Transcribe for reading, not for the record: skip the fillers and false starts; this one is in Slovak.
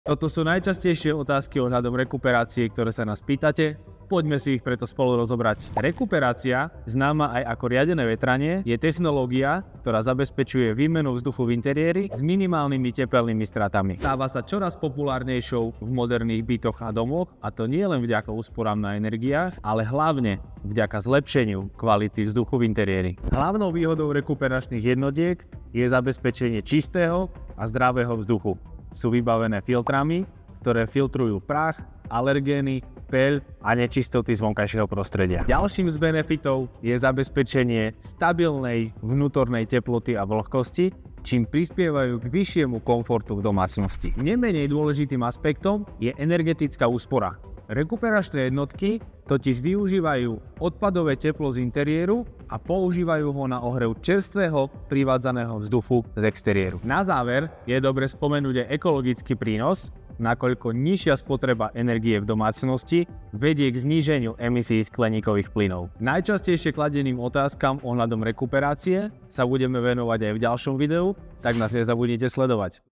Toto sú najčastejšie otázky ohľadom rekuperácie, ktoré sa nás pýtate. Poďme si ich preto spolu rozobrať. Rekuperácia, známa aj ako riadené vetranie, je technológia, ktorá zabezpečuje výmenu vzduchu v interiéri s minimálnymi tepelnými stratami. Stáva sa čoraz populárnejšou v moderných bytoch a domoch, a to nie len vďaka úsporám na energiách, ale hlavne vďaka zlepšeniu kvality vzduchu v interiéri. Hlavnou výhodou rekuperačných jednotiek je zabezpečenie čistého a zdravého vzduchu. Sú vybavené filtrami, ktoré filtrujú prach, alergény, peľ a nečistoty z vonkajšieho prostredia. Ďalším z benefitov je zabezpečenie stabilnej vnútornej teploty a vlhkosti, čím prispievajú k vyššiemu komfortu v domácnosti. Nemenej dôležitým aspektom je energetická úspora. Rekuperačné jednotky totiž využívajú odpadové teplo z interiéru a používajú ho na ohrev čerstvého privádzaného vzduchu z exteriéru. Na záver je dobre spomenúť aj ekologický prínos, nakoľko nižšia spotreba energie v domácnosti vedie k zníženiu emisí skleníkových plynov. Najčastejšie kladeným otázkam ohľadom rekuperácie sa budeme venovať aj v ďalšom videu, tak nás nezabudnite sledovať.